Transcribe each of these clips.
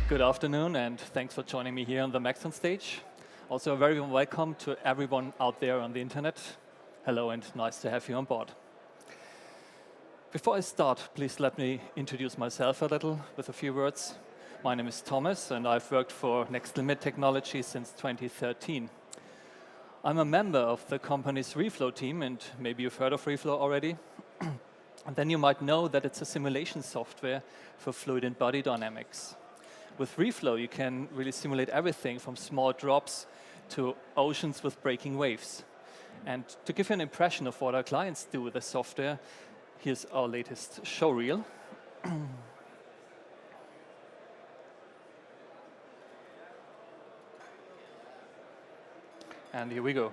Good afternoon, and thanks for joining me here on the Maxon stage. Also, a very warm welcome to everyone out there on the internet. Hello, and nice to have you on board. Before I start, please let me introduce myself a little with a few words. My name is Thomas, and I've worked for Next Limit Technology since 2013. I'm a member of the company's RealFlow team, and maybe you've heard of RealFlow already. And then you might know that it's a simulation software for fluid and body dynamics. With RealFlow, you can really simulate everything from small drops to oceans with breaking waves. And to give you an impression of what our clients do with the software, here's our latest show reel. And here we go.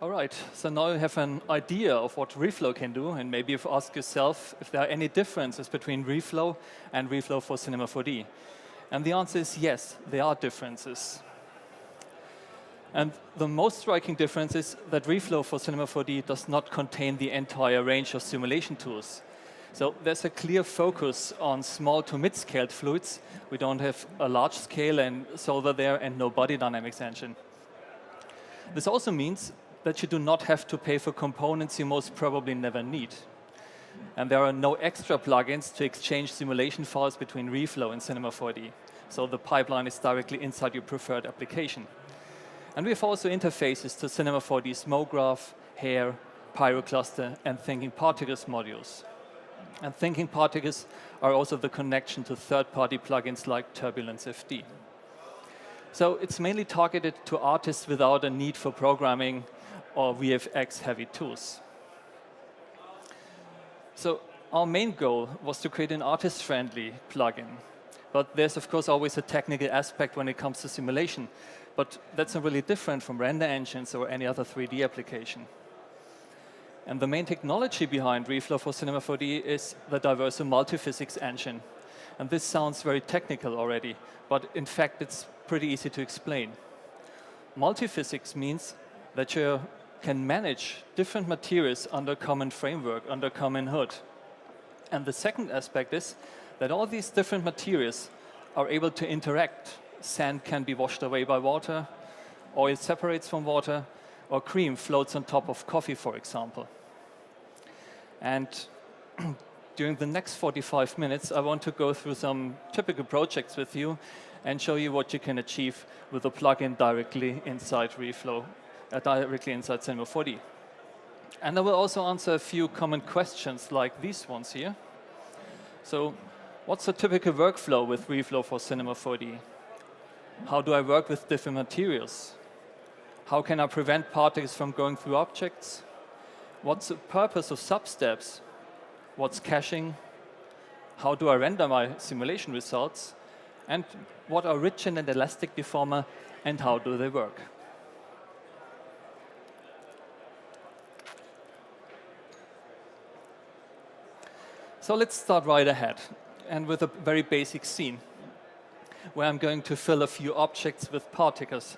All right, so now you have an idea of what RealFlow can do, and maybe you've asked yourself if there are any differences between RealFlow and RealFlow for Cinema 4D. And the answer is yes, there are differences. And the most striking difference is that RealFlow for Cinema 4D does not contain the entire range of simulation tools. So there's a clear focus on small to mid-scaled fluids. We don't have a large scale and solver there and no body dynamics engine. This also means that you do not have to pay for components you most probably never need. And there are no extra plugins to exchange simulation files between RealFlow and Cinema 4D. So the pipeline is directly inside your preferred application. And we have also interfaces to Cinema 4D's MoGraph, Hair, Pyrocluster, and Thinking Particles modules. And Thinking Particles are also the connection to third-party plugins like Turbulence FD. So it's mainly targeted to artists without a need for programming or VFX-heavy tools. So our main goal was to create an artist-friendly plugin. But there's, of course, always a technical aspect when it comes to simulation. But that's not really different from render engines or any other 3D application. And the main technology behind RealFlow for Cinema 4D is the Diverso multiphysics engine. And this sounds very technical already, but in fact, it's pretty easy to explain. Multiphysics means that you're can manage different materials under common framework, under common hood. And the second aspect is that all these different materials are able to interact. Sand can be washed away by water, oil separates from water, or cream floats on top of coffee, for example. And during the next 45 minutes, I want to go through some typical projects with you and show you what you can achieve with a plugin directly inside RealFlow, directly inside Cinema 4D. And I will also answer a few common questions like these ones here. So, what's a typical workflow with RealFlow for Cinema 4D? How do I work with different materials? How can I prevent particles from going through objects? What's the purpose of substeps? What's caching? How do I render my simulation results? And what are rigid and elastic deformer, and how do they work? So let's start right ahead, and with a very basic scene, where I'm going to fill a few objects with particles.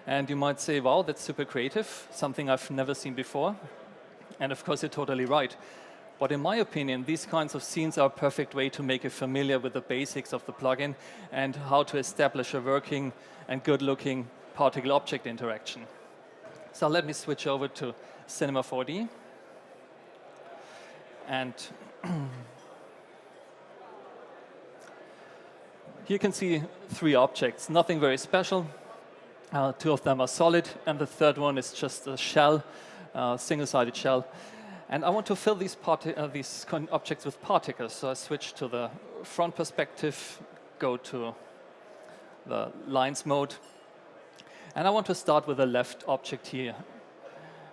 And you might say, wow, that's super creative, something I've never seen before. And of course, you're totally right. But in my opinion, these kinds of scenes are a perfect way to make you familiar with the basics of the plugin and how to establish a working and good-looking particle-object interaction. So let me switch over to Cinema 4D. And here you can see 3 objects, nothing very special. 2 of them are solid, and the third one is just a shell, single-sided shell. And I want to fill these objects with particles, so I switch to the front perspective, go to the lines mode, and I want to start with the left object here.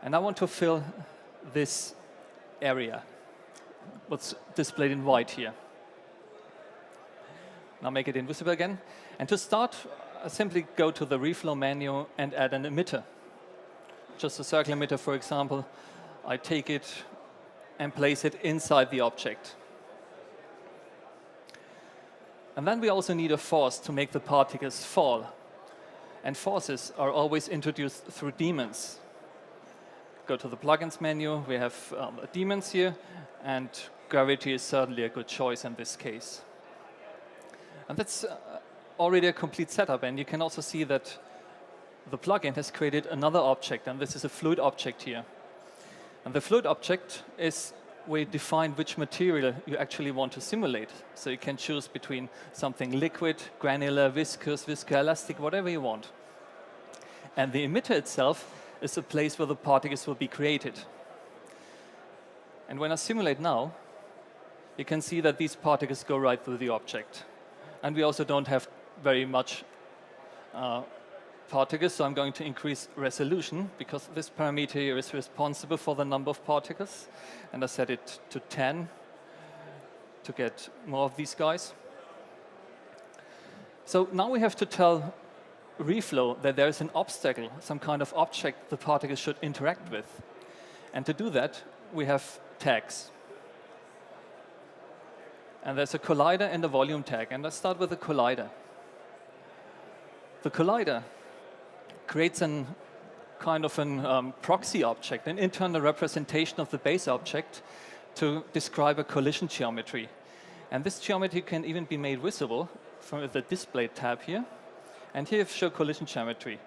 And I want to fill this area, what's displayed in white here. Now make it invisible again. And to start, I simply go to the RealFlow menu and add an emitter. Just a circle emitter, for example. I take it and place it inside the object. And then we also need a force to make the particles fall. And forces are always introduced through daemons. Go to the plugins menu, we have daemons here, and gravity is certainly a good choice in this case. And that's already a complete setup, and you can also see that the plugin has created another object, and this is a fluid object here. And the fluid object is where you define which material you actually want to simulate. So you can choose between something liquid, granular, viscous, viscoelastic, whatever you want. And the emitter itself is the place where the particles will be created. And when I simulate now, you can see that these particles go right through the object. And we also don't have very much particles, so I'm going to increase resolution because this parameter here is responsible for the number of particles. And I set it to 10 to get more of these guys. So now we have to tell RealFlow that there is an obstacle, some kind of object the particles should interact with. And to do that, we have tags. And there's a collider and a volume tag. And let's start with the collider. The collider creates a kind of a proxy object, an internal representation of the base object to describe a collision geometry. And this geometry can even be made visible from the display tab here. And here you show collision geometry.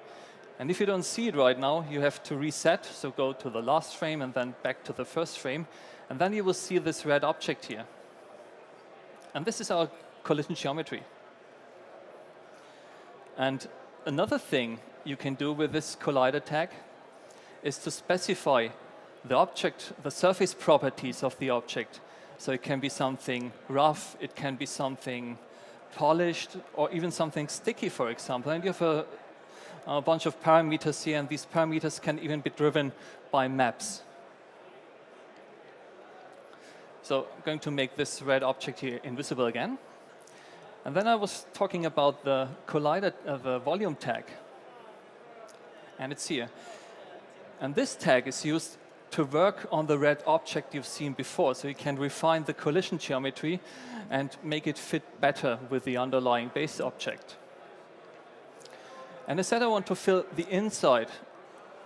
And if you don't see it right now, you have to reset. So go to the last frame and then back to the first frame. And then you will see this red object here. And this is our collision geometry. And another thing you can do with this collider tag is to specify the object, the surface properties of the object. So it can be something rough, it can be something polished, or even something sticky, for example. And you have a bunch of parameters here, and these parameters can even be driven by maps. So I'm going to make this red object here invisible again. And then I was talking about the collider, the volume tag. And it's here. And this tag is used to work on the red object you've seen before. So you can refine the collision geometry and make it fit better with the underlying base object. And I said I want to fill the inside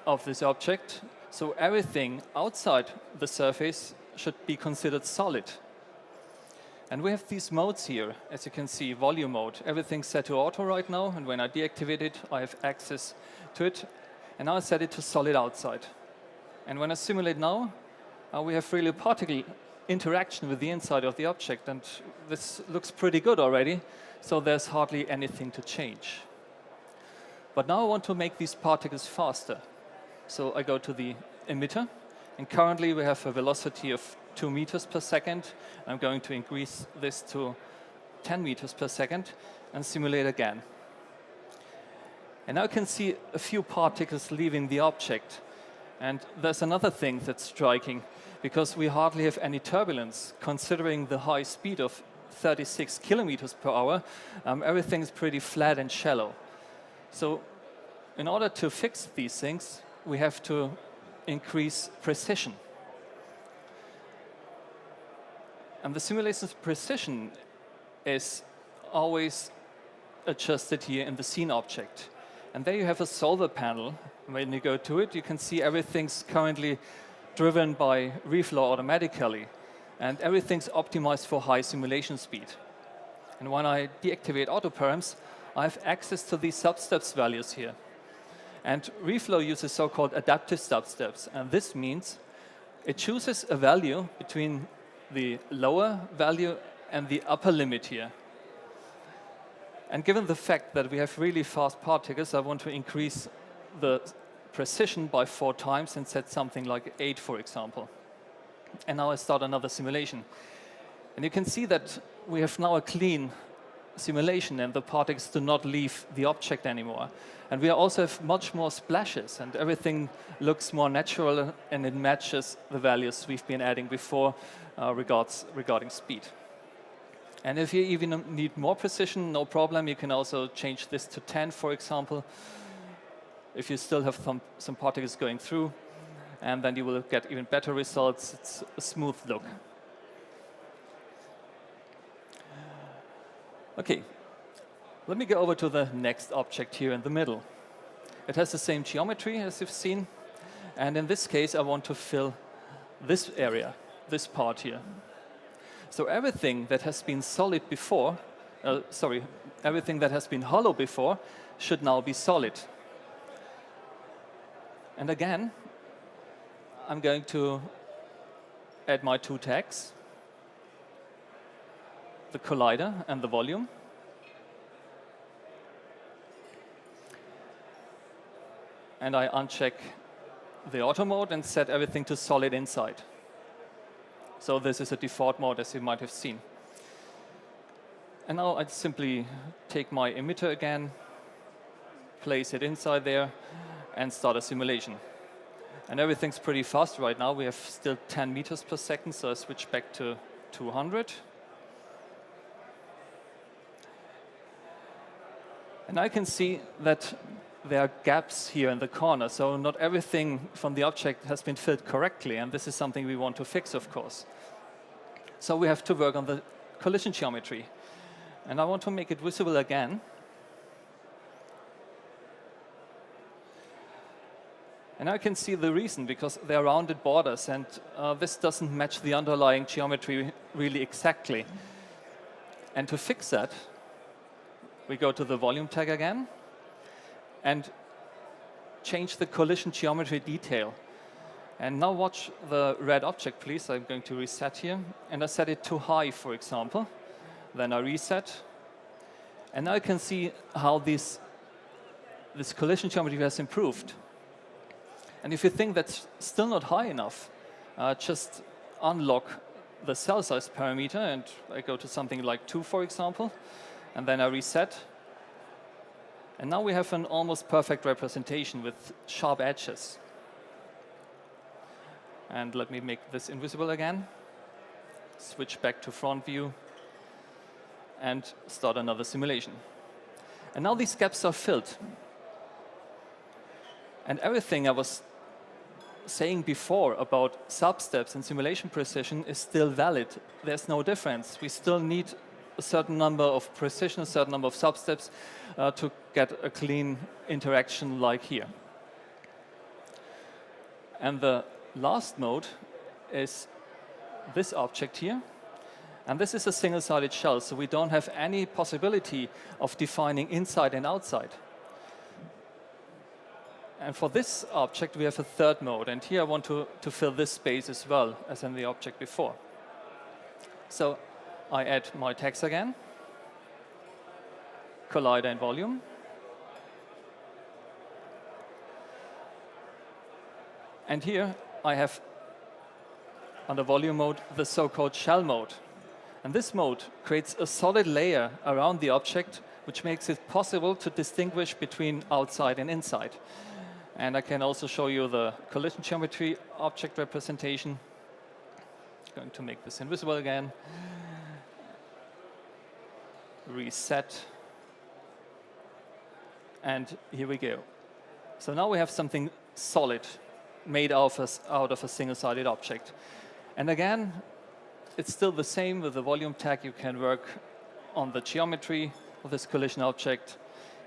of this object. So everything outside the surface should be considered solid. And we have these modes here, as you can see, volume mode. Everything's set to auto right now, and when I deactivate it, I have access to it. And now I set it to solid outside. And when I simulate now, we have really a particle interaction with the inside of the object, and this looks pretty good already, so there's hardly anything to change. But now I want to make these particles faster. So I go to the emitter, and currently we have a velocity of 2 meters per second. I'm going to increase this to 10 meters per second and simulate again. And now I can see a few particles leaving the object. And there's another thing that's striking, because we hardly have any turbulence. Considering the high speed of 36 kilometers per hour, everything's pretty flat and shallow. So in order to fix these things, we have to increase precision. And the simulation's precision is always adjusted here in the scene object. And there you have a solver panel. When you go to it, you can see everything's currently driven by RealFlow automatically. And everything's optimized for high simulation speed. And when I deactivate autoparams, I have access to these substeps values here. And RealFlow uses so-called adaptive substeps. And this means it chooses a value between the lower value and the upper limit here. And given the fact that we have really fast particles, I want to increase the precision by 4 times and set something like 8, for example. And now I start another simulation. And you can see that we have now a clean simulation, and the particles do not leave the object anymore. And we also have much more splashes, and everything looks more natural, and it matches the values we've been adding before regarding speed. And if you even need more precision, no problem. You can also change this to 10, for example, if you still have some particles going through, and then you will get even better results. It's a smooth look. Okay, let me go over to the next object here in the middle. It has the same geometry as you've seen, and in this case I want to fill this area, this part here. So everything that has been solid before, everything that has been hollow before should now be solid. And again, I'm going to add my 2 tags, the collider and the volume. And I uncheck the auto mode and set everything to solid inside. So this is a default mode, as you might have seen. And now I'd simply take my emitter again, place it inside there, and start a simulation. And everything's pretty fast right now. We have still 10 meters per second, so I switch back to 200. And I can see that there are gaps here in the corner, so not everything from the object has been filled correctly, and this is something we want to fix, of course. So we have to work on the collision geometry. And I want to make it visible again. And I can see the reason, because they are rounded borders, and this doesn't match the underlying geometry really exactly. And to fix that, we go to the volume tag again and change the collision geometry detail. And now watch the red object, please. I'm going to reset here. And I set it to high, for example. Then I reset. And now I can see how this collision geometry has improved. And if you think that's still not high enough, just unlock the cell size parameter, and I go to something like 2, for example, and then I reset. And now we have an almost perfect representation with sharp edges. And let me make this invisible again. Switch back to front view and start another simulation. And now these gaps are filled. And everything I was saying before about substeps and simulation precision is still valid. There's no difference. We still need a certain number of precision, a certain number of substeps to get a clean interaction like here. And the last mode is this object here. And this is a single-sided shell, so we don't have any possibility of defining inside and outside. And for this object, we have a third mode. And here I want to fill this space as well as in the object before. So I add my tags again, collider and volume. And here I have, under volume mode, the so-called shell mode. And this mode creates a solid layer around the object, which makes it possible to distinguish between outside and inside. And I can also show you the collision geometry object representation. Going to make this invisible again. Reset. And here we go. So now we have something solid made out of a single-sided object. And again, it's still the same with the volume tag. You can work on the geometry of this collision object.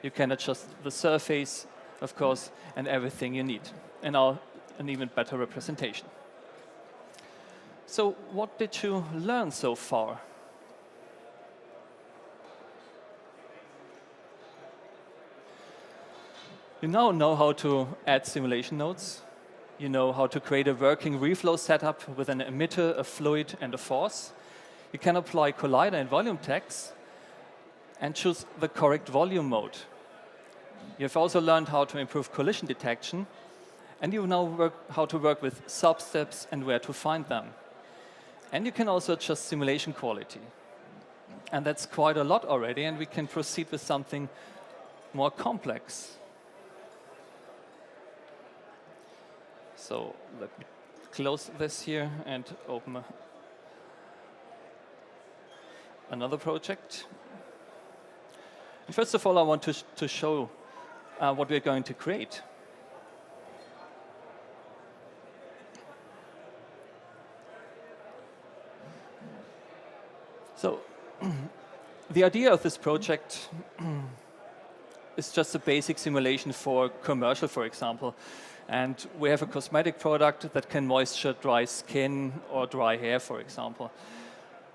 You can adjust the surface, of course, and everything you need. And now an even better representation. So what did you learn so far? You now know how to add simulation nodes. You know how to create a working RealFlow setup with an emitter, a fluid, and a force. You can apply collider and volume tags and choose the correct volume mode. You've also learned how to improve collision detection, and you know how to work with substeps and where to find them. And you can also adjust simulation quality. And that's quite a lot already, and we can proceed with something more complex. So let me close this here and open another project. And first of all, I want to show what we're going to create. So the idea of this project is just a basic simulation for commercial, for example. And we have a cosmetic product that can moisture dry skin or dry hair, for example.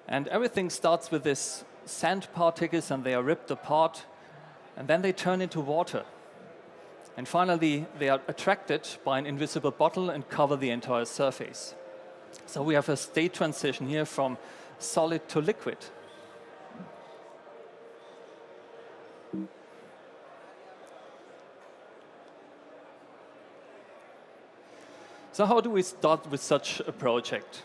And everything starts with this sand particles, and they are ripped apart, and then they turn into water. And finally, they are attracted by an invisible bottle and cover the entire surface. So we have a state transition here from solid to liquid. So how do we start with such a project?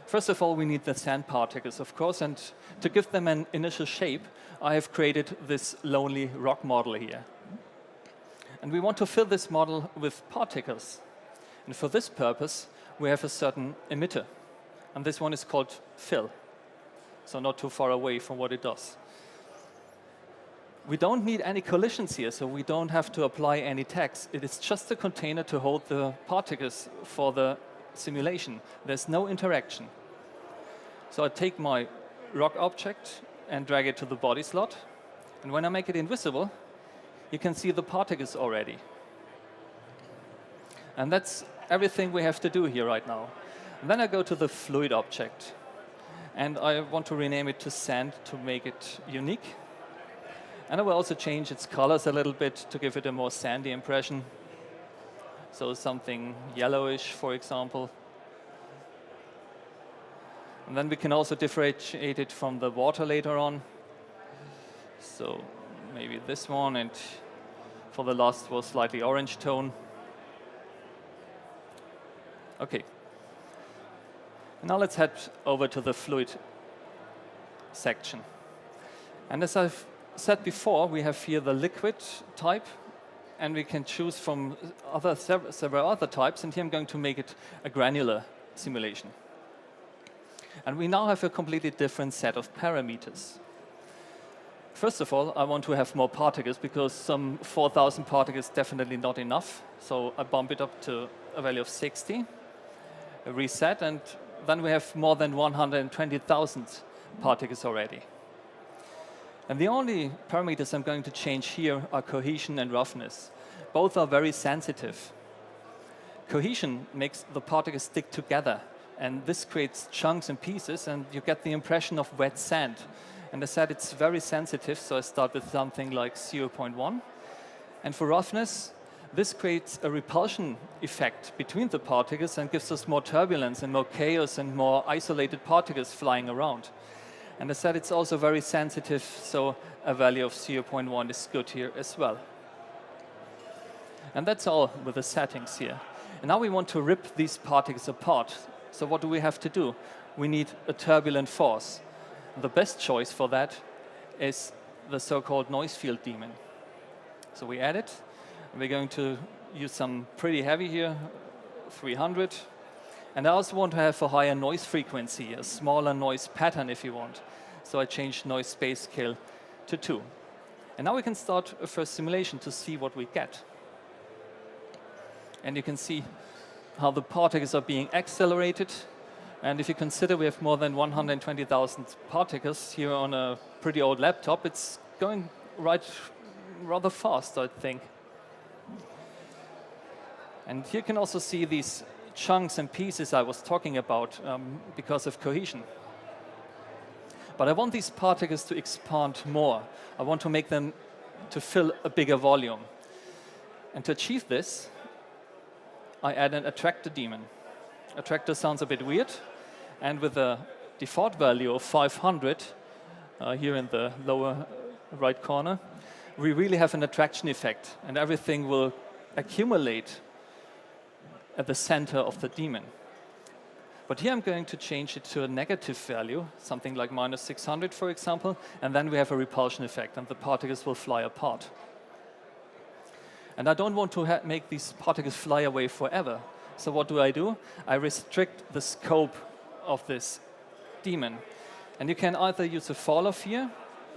First of all, we need the sand particles, of course, and to give them an initial shape, I have created this lonely rock model here. And we want to fill this model with particles. And for this purpose, we have a certain emitter. And this one is called fill, so not too far away from what it does. We don't need any collisions here, so we don't have to apply any tags. It is just a container to hold the particles for the simulation. There's no interaction. So I take my rock object and drag it to the body slot. And when I make it invisible, you can see the particles already. And that's everything we have to do here right now. And then I go to the fluid object. And I want to rename it to sand to make it unique. And I will also change its colors a little bit to give it a more sandy impression. So something yellowish, for example. And then we can also differentiate it from the water later on. So maybe this one, and for the last was slightly orange tone. Okay. Now let's head over to the fluid section. And as I've said before, we have here the liquid type, and we can choose from several other types, and here I'm going to make it a granular simulation. And we now have a completely different set of parameters. First of all, I want to have more particles, because some 4,000 particles is definitely not enough. So I bump it up to a value of 60, a reset, and then we have more than 120,000 particles already. And the only parameters I'm going to change here are cohesion and roughness. Both are very sensitive. cohesion makes the particles stick together. And this creates chunks and pieces, and you get the impression of wet sand. And I said it's very sensitive, so I start with something like 0.1. And for roughness, this creates a repulsion effect between the particles and gives us more turbulence and more chaos and more isolated particles flying around. And I said it's also very sensitive, so a value of 0.1 is good here as well. And that's all with the settings here. And now we want to rip these particles apart. So what do we have to do? We need a turbulent force. The best choice for that is the so-called noise field daemon. So we add it. We're going to use some pretty heavy here, 300. And I also want to have a higher noise frequency, a smaller noise pattern if you want. So I changed noise space scale to 2. And now we can start a first simulation to see what we get. And you can see how the particles are being accelerated. And if you consider we have more than 120,000 particles here on a pretty old laptop, it's going rather fast, I think. And here you can also see these chunks and pieces I was talking about because of cohesion. But I want these particles to expand more. I want to make them to fill a bigger volume. And to achieve this, I add an attractor daemon. Attractor sounds a bit weird, and with a default value of 500 here in the lower right corner, we really have an attraction effect, and everything will accumulate at the center of the daemon. But here I'm going to change it to a negative value, something like minus 600, for example, and then we have a repulsion effect, and the particles will fly apart. And I don't want to make these particles fly away forever. So what do? I restrict the scope of this daemon. And you can either use a fall-off here,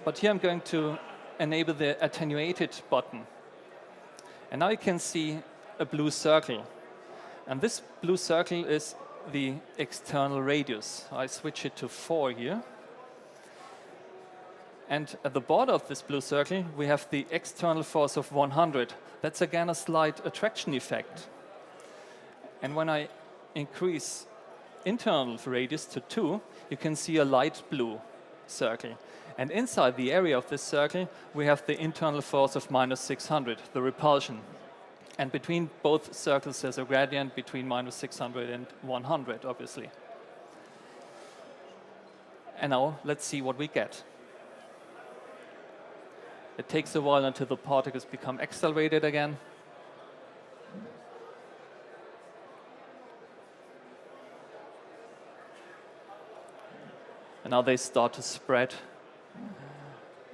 but here I'm going to enable the attenuated button. And now you can see a blue circle. And this blue circle is the external radius. I switch it to 4 here. And at the border of this blue circle, we have the external force of 100. That's again a slight attraction effect. And when I increase internal radius to 2, you can see a light blue circle. And inside the area of this circle, we have the internal force of minus 600, the repulsion. And between both circles, there's a gradient between minus 600 and 100, obviously. And now let's see what we get. It takes a while until the particles become accelerated again. And now they start to spread.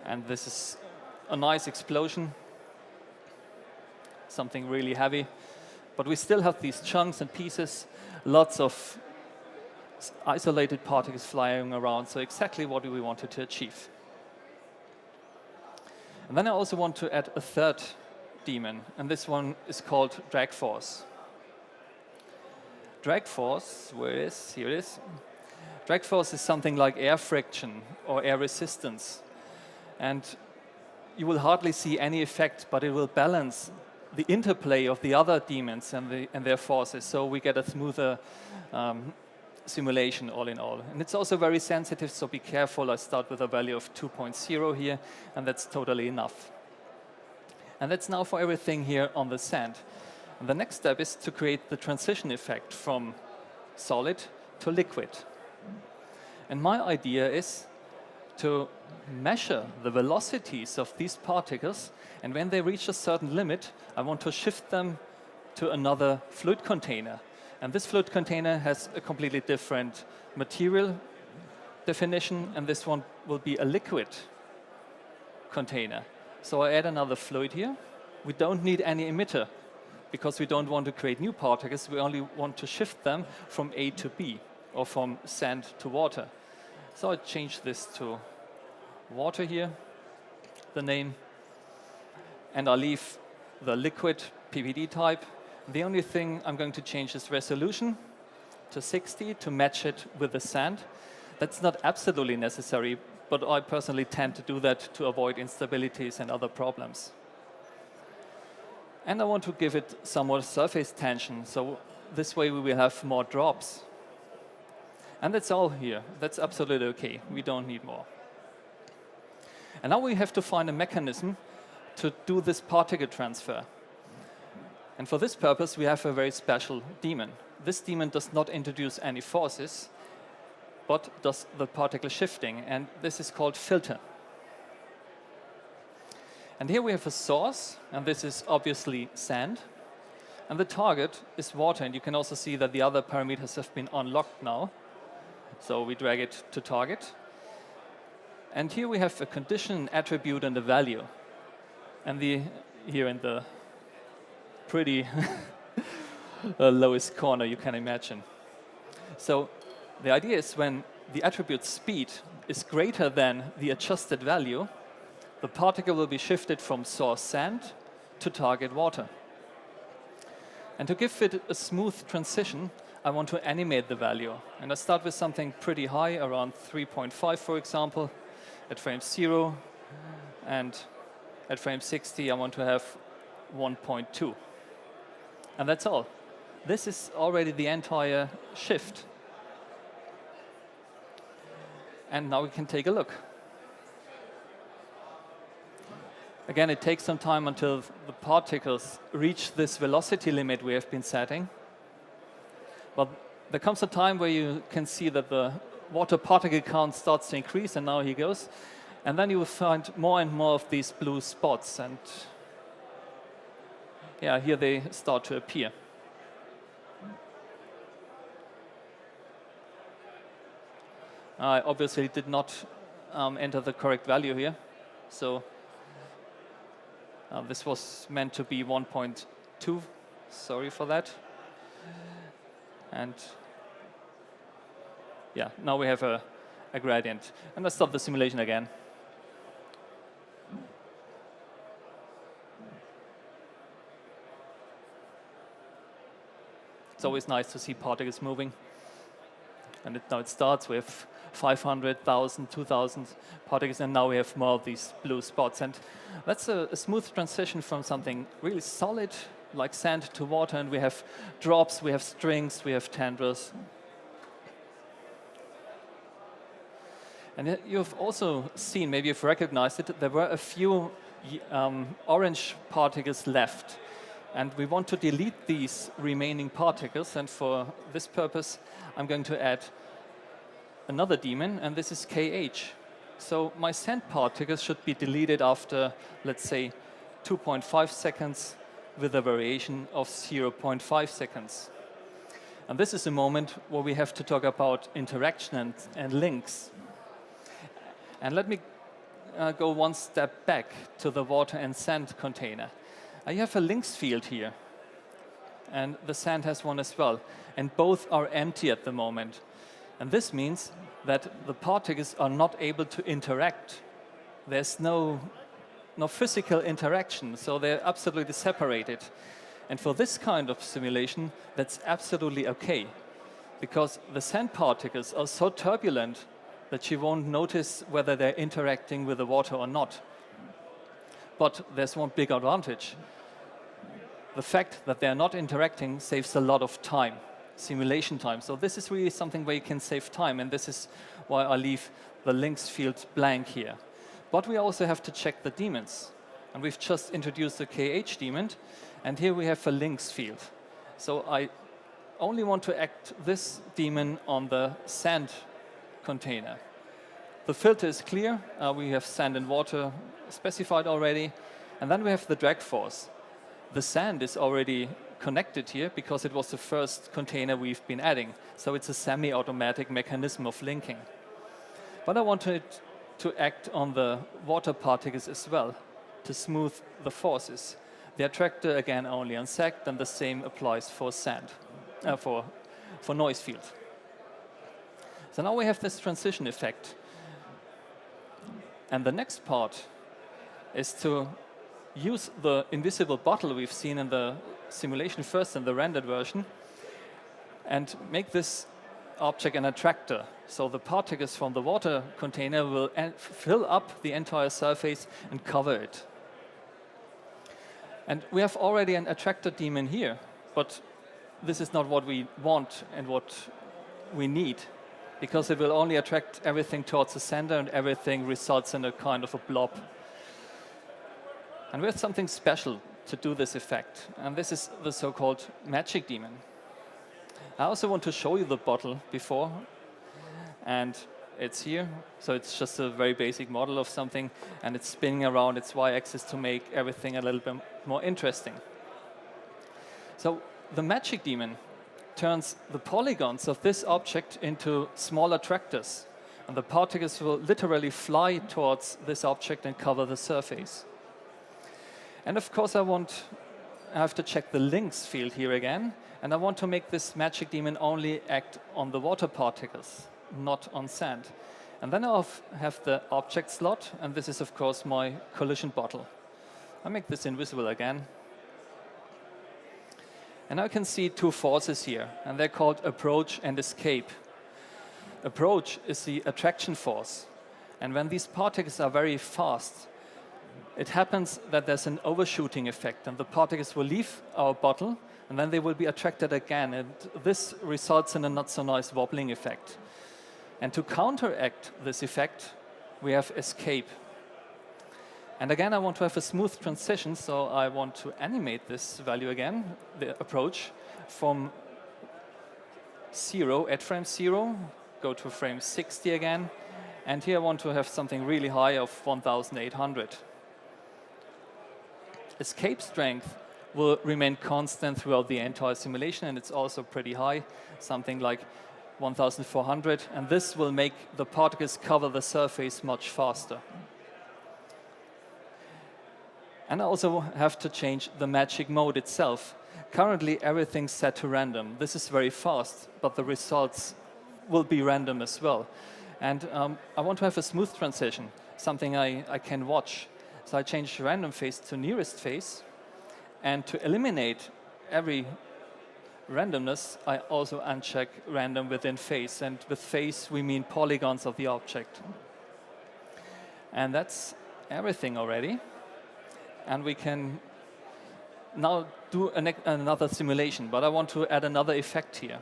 And this is a nice explosion. Something really heavy. But we still have these chunks and pieces, lots of isolated particles flying around. So exactly what we wanted to achieve. And then I also want to add a third daemon, and this one is called drag force. Drag force, where it is? Here it is. Drag force is something like air friction or air resistance. And you will hardly see any effect, but it will balance the interplay of the other daemons and their forces, so we get a smoother simulation all in all. And it's also very sensitive, so be careful. I start with a value of 2.0 here, and that's totally enough. And that's now for everything here on the sand. And the next step is to create the transition effect from solid to liquid. And my idea is to measure the velocities of these particles, and when they reach a certain limit, I want to shift them to another fluid container. And this fluid container has a completely different material definition, and this one will be a liquid container. So I add another fluid here. We don't need any emitter, because we don't want to create new particles. We only want to shift them from A to B, or from sand to water. So I change this to water here, the name, and I leave the liquid PVD type. The only thing I'm going to change is resolution to 60 to match it with the sand. That's not absolutely necessary, but I personally tend to do that to avoid instabilities and other problems. And I want to give it some more surface tension, so this way we will have more drops. And that's all here. That's absolutely okay. We don't need more. And now we have to find a mechanism to do this particle transfer. And for this purpose, we have a very special daemon. This daemon does not introduce any forces, but does the particle shifting, and this is called filter. And here we have a source, and this is obviously sand. And the target is water, and you can also see that the other parameters have been unlocked now. So we drag it to target. And here we have a condition, an attribute, and a value. And here in the pretty lowest corner you can imagine. So the idea is when the attribute speed is greater than the adjusted value, the particle will be shifted from source sand to target water. And to give it a smooth transition, I want to animate the value. And I start with something pretty high, around 3.5, for example, at frame 0. And at frame 60, I want to have 1.2. And that's all. This is already the entire shift. And now we can take a look. Again, it takes some time until the particles reach this velocity limit we have been setting. But there comes a time where you can see that the water particle count starts to increase, and now he goes. And then you will find more and more of these blue spots. And yeah, here they start to appear. I obviously did not enter the correct value here. So this was meant to be 1.2. Sorry for that. And yeah, now we have a gradient. And let's stop the simulation again. It's always nice to see particles moving. And now it starts with 500, 1,000, 2,000 particles, and now we have more of these blue spots. And that's a smooth transition from something really solid, like sand, to water, and we have drops, we have strings, we have tendrils. And you've also seen, maybe you've recognized it, there were a few orange particles left. And we want to delete these remaining particles, and for this purpose, I'm going to add another daemon, and this is KH. So my sand particles should be deleted after, let's say, 2.5 seconds with a variation of 0.5 seconds. And this is a moment where we have to talk about interaction and links. And let me go one step back to the water and sand container. You have a links field here, and the sand has one as well. And both are empty at the moment. And this means that the particles are not able to interact. There's no physical interaction, so they're absolutely separated. And for this kind of simulation, that's absolutely okay, because the sand particles are so turbulent that you won't notice whether they're interacting with the water or not. But there's one big advantage. The fact that they're not interacting saves a lot of time, simulation time. So this is really something where you can save time, and this is why I leave the links field blank here. But we also have to check the daemons. And we've just introduced the KH daemon, and here we have a links field. So I only want to act this daemon on the sand container. The filter is clear. We have sand and water specified already. And then we have the drag force. The sand is already connected here because it was the first container we've been adding. So it's a semi-automatic mechanism of linking. But I wanted to act on the water particles as well to smooth the forces. The attractor, again, only on sect, and the same applies for sand, for noise field. So now we have this transition effect. And the next part is to use the invisible bottle we've seen in the simulation first in the rendered version and make this object an attractor. So the particles from the water container will fill up the entire surface and cover it. And we have already an attractor daemon here, but this is not what we want and what we need, because it will only attract everything towards the center and everything results in a kind of a blob. And we have something special to do this effect, and this is the so-called magic daemon. I also want to show you the bottle before, and it's here. So it's just a very basic model of something, and it's spinning around its y-axis to make everything a little bit more interesting. So the magic daemon turns the polygons of this object into small attractors, and the particles will literally fly towards this object and cover the surface. And of course, I have to check the links field here again, and I want to make this magic daemon only act on the water particles, not on sand. And then I'll have the object slot, and this is of course my collision bottle. I make this invisible again. And now I can see two forces here, and they're called approach and escape. Approach is the attraction force, and when these particles are very fast, it happens that there's an overshooting effect, and the particles will leave our bottle, and then they will be attracted again, and this results in a not so nice wobbling effect. And to counteract this effect, we have escape. And again, I want to have a smooth transition, so I want to animate this value again, the approach, from 0 at frame 0, go to frame 60 again, and here I want to have something really high of 1800. Escape strength will remain constant throughout the entire simulation, and it's also pretty high, something like 1400, and this will make the particles cover the surface much faster. And I also have to change the magic mode itself. Currently, everything's set to random. This is very fast, but the results will be random as well. And I want to have a smooth transition, something I can watch. So I change random phase to nearest phase, and to eliminate every randomness, I also uncheck random within phase, and with phase we mean polygons of the object. And that's everything already. And we can now do another simulation, but I want to add another effect here.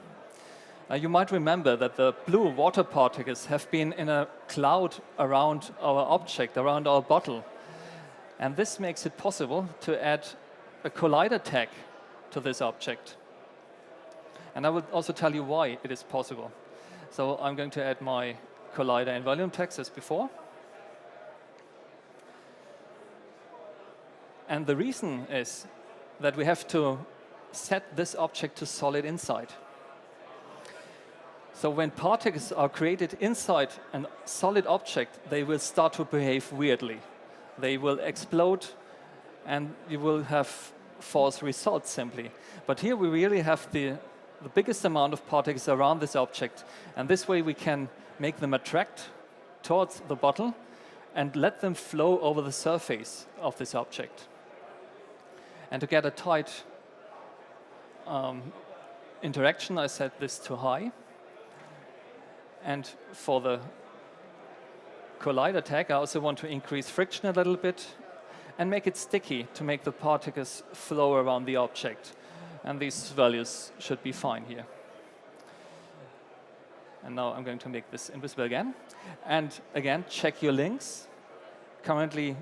You might remember that the blue water particles have been in a cloud around our object, around our bottle. And this makes it possible to add a collider tag to this object. And I will also tell you why it is possible. So I'm going to add my collider and volume tags as before. And the reason is that we have to set this object to solid inside. So when particles are created inside a solid object, they will start to behave weirdly. They will explode, and you will have false results simply. But here we really have the biggest amount of particles around this object, and this way we can make them attract towards the bottle and let them flow over the surface of this object. And to get a tight interaction, I set this to high. And for the collider tag, I also want to increase friction a little bit and make it sticky to make the particles flow around the object. And these values should be fine here. And now I'm going to make this invisible again. And again, check your links. Currently,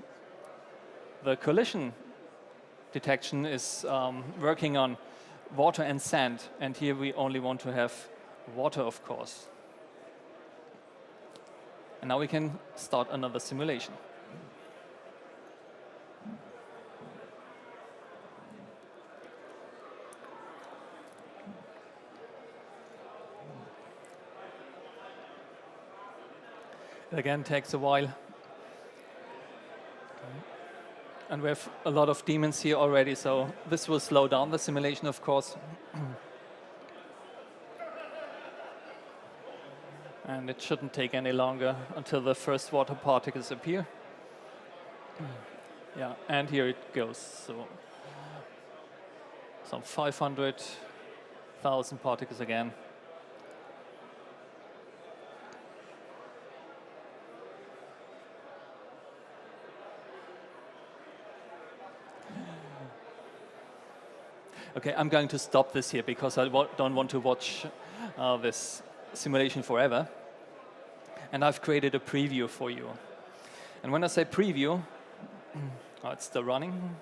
the collision detection is working on water and sand, and here we only want to have water, of course. And now we can start another simulation. It again takes a while. And we have a lot of daemons here already, so this will slow down the simulation, of course. And it shouldn't take any longer until the first water particles appear. Yeah, and here it goes. So some 500,000 particles again. Okay, I'm going to stop this here because I don't want to watch this simulation forever. And I've created a preview for you. And when I say preview, oh, it's still running.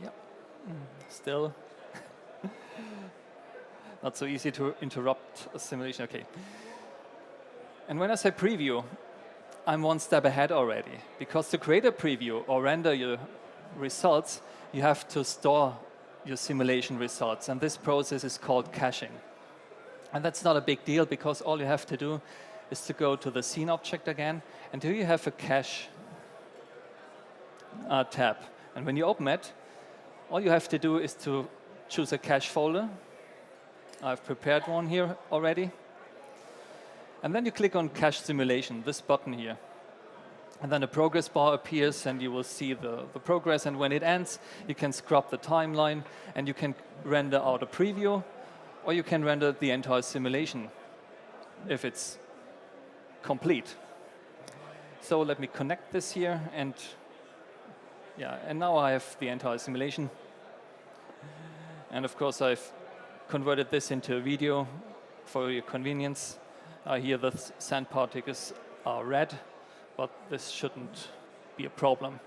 Yep, still. Not so easy to interrupt a simulation, okay. And when I say preview, I'm one step ahead already. Because to create a preview or render your results, you have to store your simulation results. And this process is called caching. And that's not a big deal because all you have to do is to go to the scene object again. And here you have a cache tab. And when you open it, all you have to do is to choose a cache folder. I've prepared one here already. And then you click on Cache Simulation, this button here. And then a progress bar appears and you will see the progress. And when it ends, you can scrub the timeline and you can render out a preview, or you can render the entire simulation if it's complete. So let me connect this here, and yeah, and now I have the entire simulation. And of course, I've converted this into a video for your convenience. Here the sand particles are red, but this shouldn't be a problem.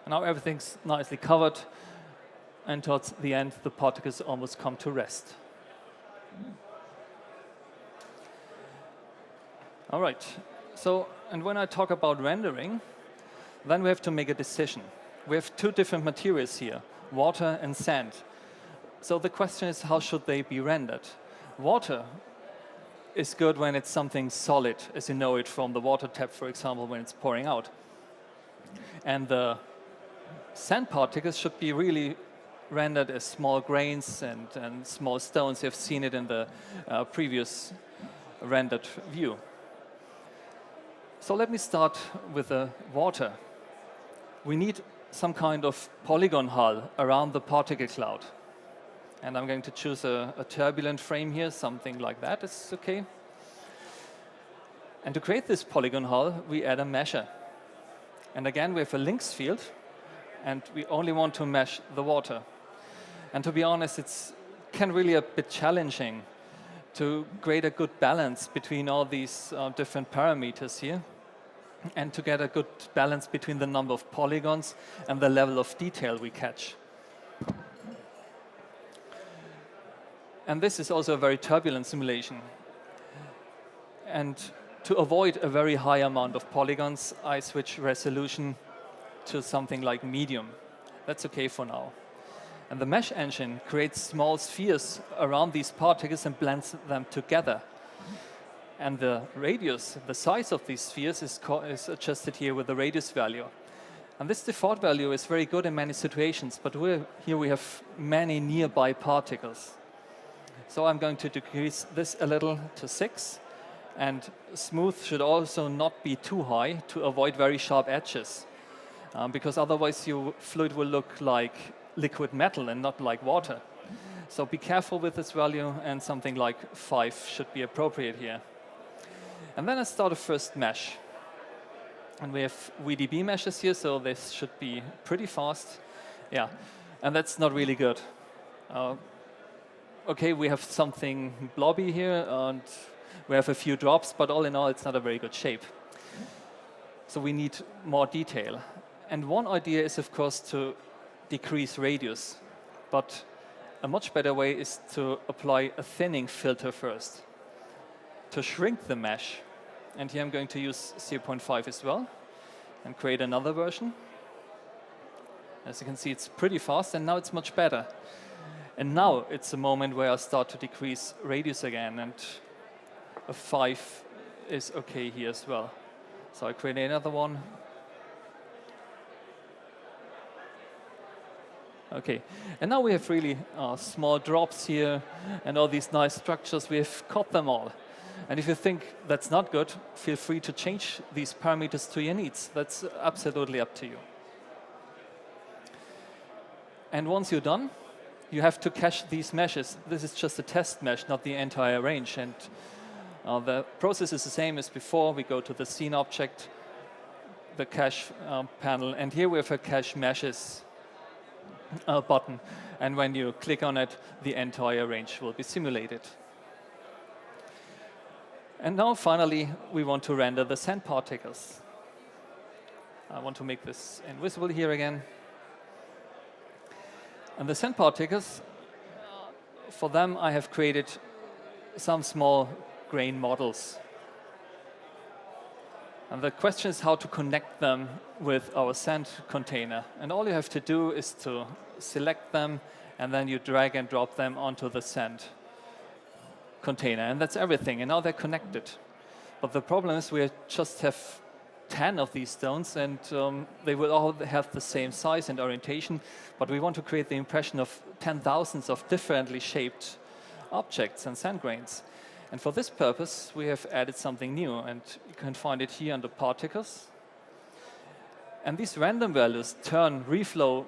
Now everything's nicely covered, and towards the end, the particles almost come to rest. All right, so, and when I talk about rendering, then we have to make a decision. We have two different materials here, water and sand. So the question is, how should they be rendered? Water is good when it's something solid, as you know it from the water tap, for example, when it's pouring out. And the sand particles should be really rendered as small grains and small stones. You've seen it in the previous rendered view. So let me start with the water. We need some kind of polygon hull around the particle cloud. And I'm going to choose a turbulent frame here, something like that is okay. And to create this polygon hull, we add a mesher. And again, we have a links field, and we only want to mesh the water. And to be honest, it can really be a bit challenging to create a good balance between all these different parameters here, and to get a good balance between the number of polygons and the level of detail we catch. And this is also a very turbulent simulation. And to avoid a very high amount of polygons, I switch resolution to something like medium. That's okay for now. And the mesh engine creates small spheres around these particles and blends them together. And the radius, the size of these spheres is adjusted here with the radius value. And this default value is very good in many situations, but here we have many nearby particles. So I'm going to decrease this a little to 6. And smooth should also not be too high to avoid very sharp edges. Because otherwise your fluid will look like liquid metal and not like water. So be careful with this value, and something like 5 should be appropriate here. And then I start a first mesh. And we have VDB meshes here, so this should be pretty fast. Yeah, and that's not really good. Okay, we have something blobby here, and we have a few drops, but all in all, it's not a very good shape. So we need more detail. And one idea is, of course, to decrease radius. But a much better way is to apply a thinning filter first, to shrink the mesh. And here I'm going to use 0.5 as well, and create another version. As you can see, it's pretty fast, and now it's much better. And now it's a moment where I start to decrease radius again, and a 5 is okay here as well. So I create another one. Okay, and now we have really small drops here, and all these nice structures, we have caught them all. And if you think that's not good, feel free to change these parameters to your needs. That's absolutely up to you. And once you're done, you have to cache these meshes. This is just a test mesh, not the entire range. And The process is the same as before. We go to the scene object, the cache panel, and here we have a cache meshes button. And when you click on it, the entire range will be simulated. And now finally, we want to render the sand particles. I want to make this invisible here again. And the sand particles, for them I have created some small grain models. And the question is how to connect them with our sand container. And all you have to do is to select them, and then you drag and drop them onto the sand container. And that's everything. And now they're connected. But the problem is we just have 10 of these stones, and they will all have the same size and orientation. But we want to create the impression of 10,000s of differently shaped objects and sand grains. And for this purpose, we have added something new, and you can find it here under particles. And these random values turn RealFlow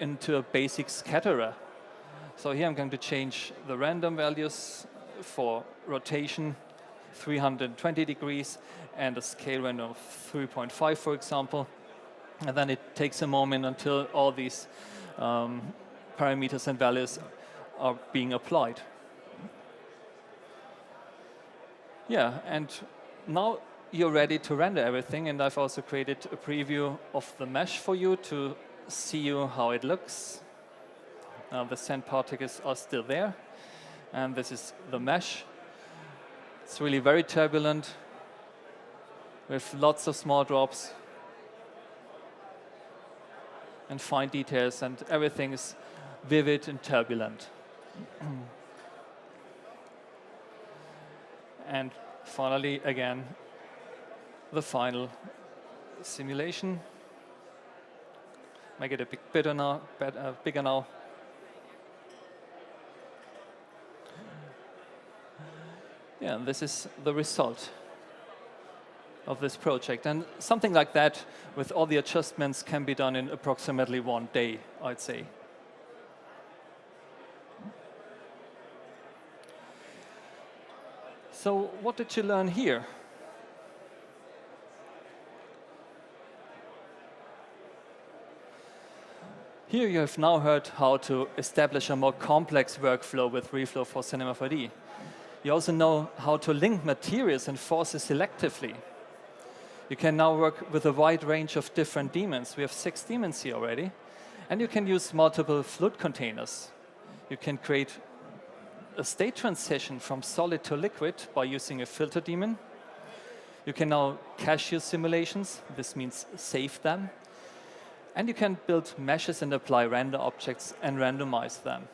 into a basic scatterer. So here I'm going to change the random values for rotation 320 degrees and a scale random of 3.5, for example. And then it takes a moment until all these parameters and values are being applied. Yeah, and now you're ready to render everything, and I've also created a preview of the mesh for you to see how it looks. The sand particles are still there, and this is the mesh. It's really very turbulent with lots of small drops and fine details, and everything is vivid and turbulent. And finally, again, the final simulation. Make it a bit bigger now. Yeah, and this is the result of this project. And something like that, with all the adjustments, can be done in approximately 1 day, I'd say. So what did you learn here? Here you have now heard how to establish a more complex workflow with RealFlow for Cinema 4D. You also know how to link materials and forces selectively. You can now work with a wide range of different daemons. We have 6 daemons here already. And you can use multiple fluid containers. You can create a state transition from solid to liquid by using a filter daemon. You can now cache your simulations. This means save them. And you can build meshes and apply render objects and randomize them.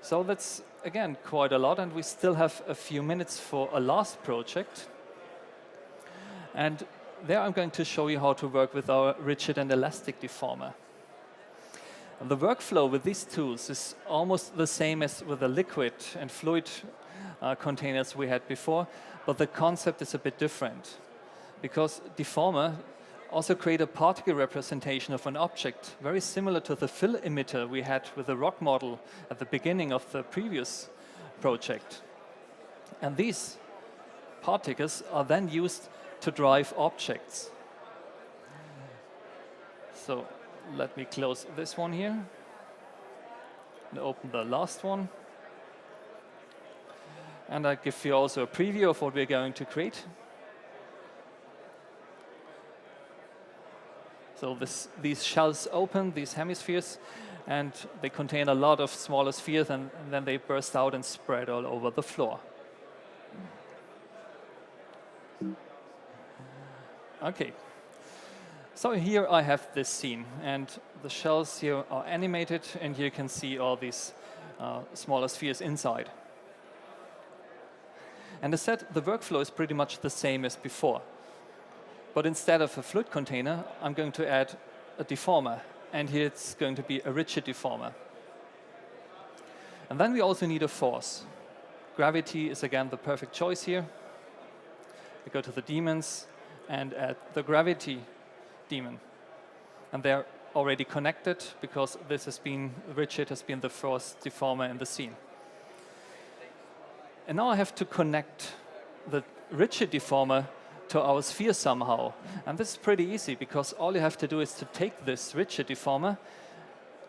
So that's, again, quite a lot, and we still have a few minutes for a last project. And there I'm going to show you how to work with our rigid and elastic deformer. And the workflow with these tools is almost the same as with the liquid and fluid containers we had before, but the concept is a bit different. Because deformer also create a particle representation of an object, very similar to the fill emitter we had with the rock model at the beginning of the previous project. And these particles are then used to drive objects. So let me close this one here and open the last one. And I give you also a preview of what we're going to create. So these shells open, these hemispheres, and they contain a lot of smaller spheres, and then they burst out and spread all over the floor. Okay. So here I have this scene, and the shells here are animated, and here you can see all these smaller spheres inside. And as said, the workflow is pretty much the same as before. But instead of a fluid container, I'm going to add a deformer. And here it's going to be a rigid deformer. And then we also need a force. Gravity is again the perfect choice here. We go to the daemons and add the gravity daemon. And they're already connected because this has been, rigid has been the first deformer in the scene. And now I have to connect the rigid deformer to our sphere somehow. And this is pretty easy, because all you have to do is to take this rigid deformer,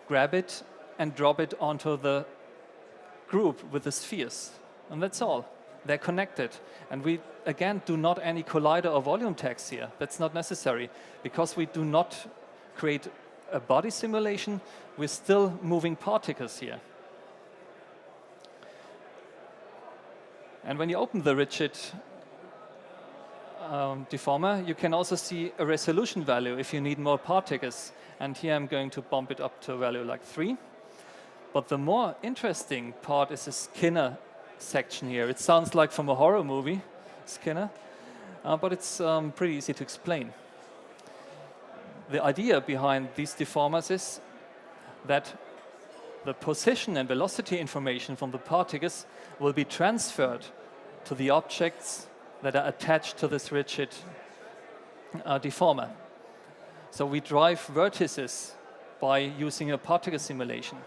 grab it, and drop it onto the group with the spheres. And that's all. They're connected. And we, again, do not any collider or volume tags here. That's not necessary, because we do not create a body simulation. We're still moving particles here. And when you open the rigid deformer, you can also see a resolution value if you need more particles. And here I'm going to bump it up to a value like 3. But the more interesting part is the Skinner section here. It sounds like from a horror movie, Skinner, but it's pretty easy to explain. The idea behind these deformers is that the position and velocity information from the particles will be transferred to the objects that are attached to this rigid deformer. So we drive vertices by using a particle simulation.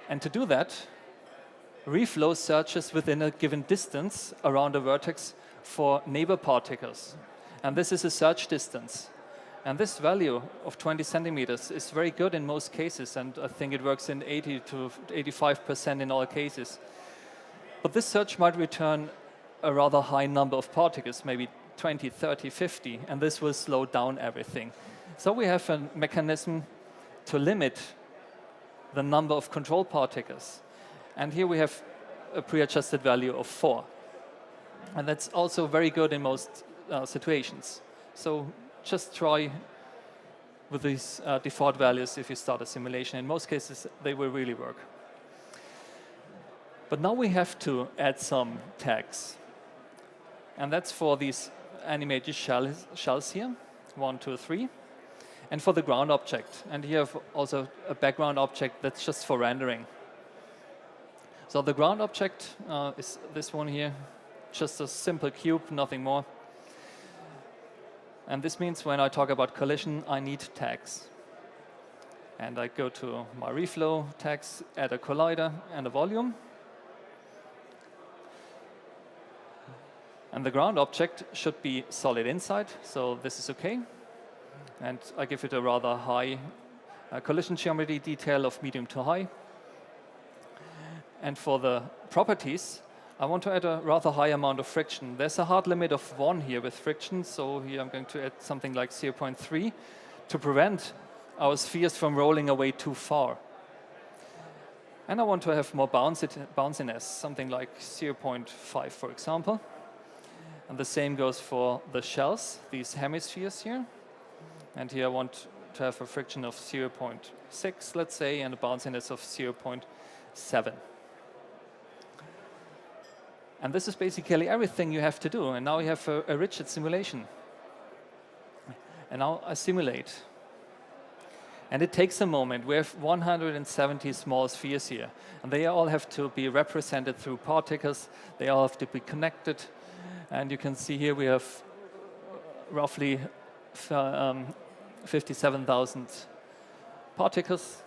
And to do that, RealFlow searches within a given distance around a vertex for neighbor particles. And this is a search distance. And this value of 20 centimeters is very good in most cases, and I think it works in 80 to 85% in all cases. But this search might return a rather high number of particles, maybe 20, 30, 50, and this will slow down everything. So we have a mechanism to limit the number of control particles. And here we have a pre-adjusted value of 4. And that's also very good in most situations. So just try with these default values if you start a simulation. In most cases, they will really work. But now we have to add some tags. And that's for these animated shells here, 1, 2, 3. And for the ground object. And here have also a background object that's just for rendering. So the ground object is this one here, just a simple cube, nothing more. And this means when I talk about collision, I need tags. And I go to my RealFlow tags, add a collider and a volume. And the ground object should be solid inside, so this is okay. And I give it a rather high collision geometry detail of medium to high. And for the properties, I want to add a rather high amount of friction. There's a hard limit of 1 here with friction, so here I'm going to add something like 0.3 to prevent our spheres from rolling away too far. And I want to have more bounciness, something like 0.5, for example. And the same goes for the shells, these hemispheres here. And here I want to have a friction of 0.6, let's say, and a bounciness of 0.7. And this is basically everything you have to do. And now you have a rigid simulation. And now I simulate. And it takes a moment. We have 170 small spheres here. And they all have to be represented through particles. They all have to be connected. And you can see here we have roughly 57,000 particles.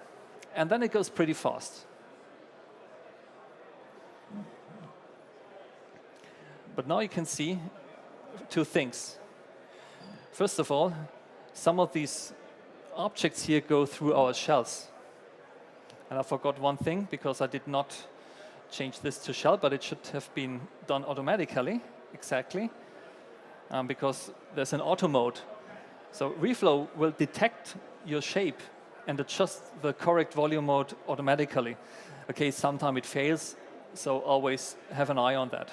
And then it goes pretty fast. But now you can see 2 things. First of all, some of these objects here go through our shells. And I forgot one thing, because I did not change this to shell, but it should have been done automatically, exactly, because there's an auto mode. So RealFlow will detect your shape and adjust the correct volume mode automatically. Okay, sometimes it fails, so always have an eye on that.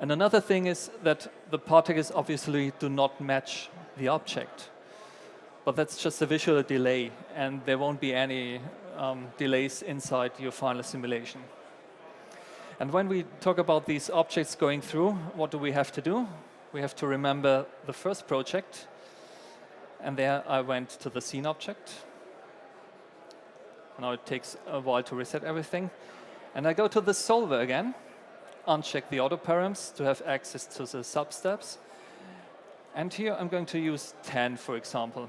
And another thing is that the particles obviously do not match the object. But that's just a visual delay, and there won't be any delays inside your final simulation. And when we talk about these objects going through, what do we have to do? We have to remember the first project. And there I went to the scene object. Now it takes a while to reset everything. And I go to the solver again, uncheck the auto params to have access to the sub-steps. And here I'm going to use 10, for example.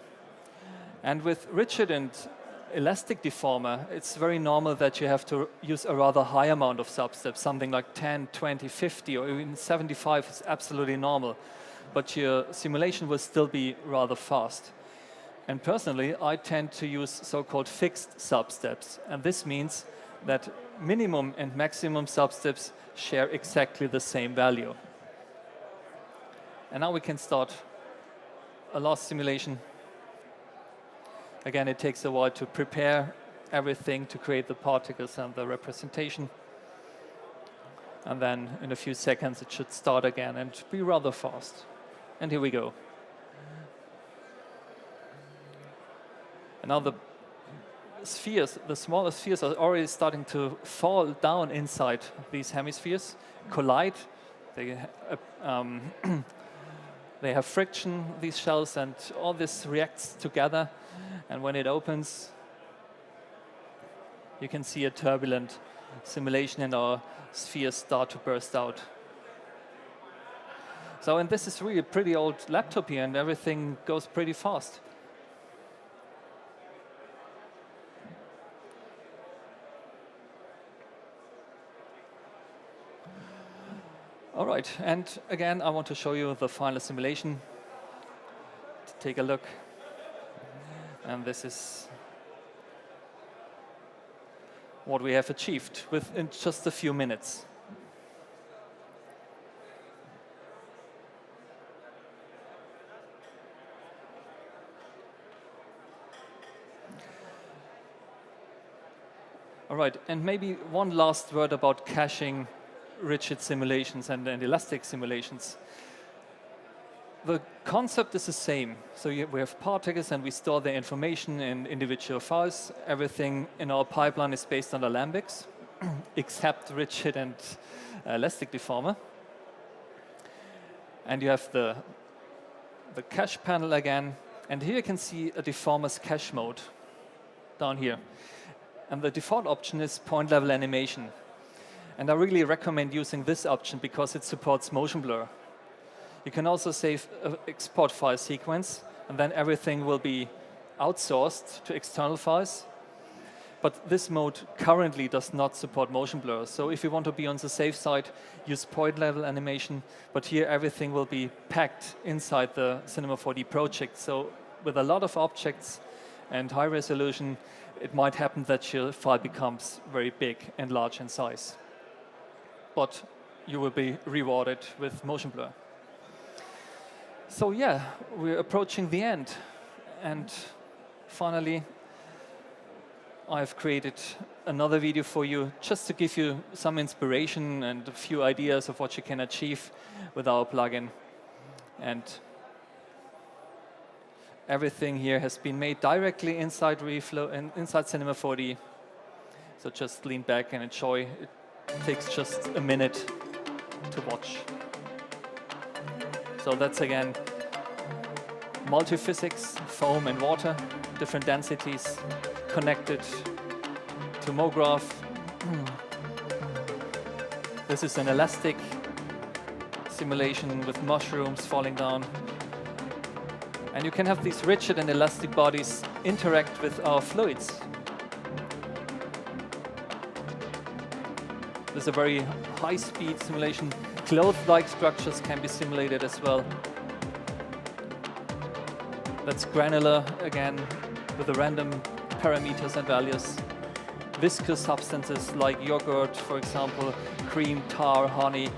And with rigid and elastic deformer, it's very normal that you have to use a rather high amount of substeps, something like 10, 20, 50, or even 75 is absolutely normal. But your simulation will still be rather fast. And personally, I tend to use so-called fixed substeps. And this means that minimum and maximum substeps share exactly the same value. And now we can start a last simulation. Again, it takes a while to prepare everything, to create the particles and the representation. And then in a few seconds, it should start again and be rather fast. And here we go. And now the spheres, the smaller spheres, are already starting to fall down inside these hemispheres, collide. They they have friction, these shells, and all this reacts together. And when it opens, you can see a turbulent simulation and our spheres start to burst out. So, and this is really a pretty old laptop here, and everything goes pretty fast. All right, and again, I want to show you the final simulation. Take a look. And this is what we have achieved within just a few minutes. All right, and maybe one last word about caching rigid simulations and elastic simulations. The concept is the same. So we have particles and we store the information in individual files. Everything in our pipeline is based on alembics, except rigid and elastic deformer. And you have the cache panel again. And here you can see a deformer's cache mode down here. And the default option is point level animation. And I really recommend using this option because it supports motion blur. You can also save an export file sequence, and then everything will be outsourced to external files. But this mode currently does not support motion blur. So if you want to be on the safe side, use point level animation. But here everything will be packed inside the Cinema 4D project. So with a lot of objects and high resolution, it might happen that your file becomes very big and large in size. But you will be rewarded with motion blur. So yeah, we're approaching the end. And finally, I've created another video for you just to give you some inspiration and a few ideas of what you can achieve with our plugin. And everything here has been made directly inside RealFlow and inside Cinema 4D. So just lean back and enjoy. It takes just a minute to watch. So that's again multi-physics, foam and water, different densities connected to MoGraph. This is an elastic simulation with mushrooms falling down. And you can have these rigid and elastic bodies interact with our fluids. This is a very high-speed simulation. Cloth-like structures can be simulated as well. That's granular, again, with the random parameters and values. Viscous substances like yogurt, for example, cream, tar, honey,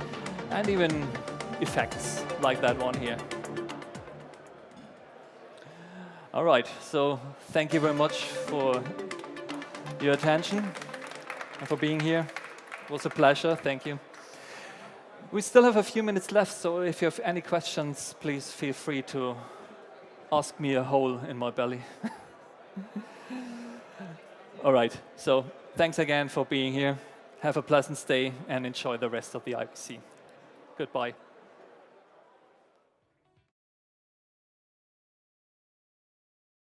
and even effects like that one here. All right, so thank you very much for your attention and for being here. It was a pleasure, thank you. We still have a few minutes left, so if you have any questions, please feel free to ask me a hole in my belly. All right, so thanks again for being here. Have a pleasant stay and enjoy the rest of the IBC. Goodbye.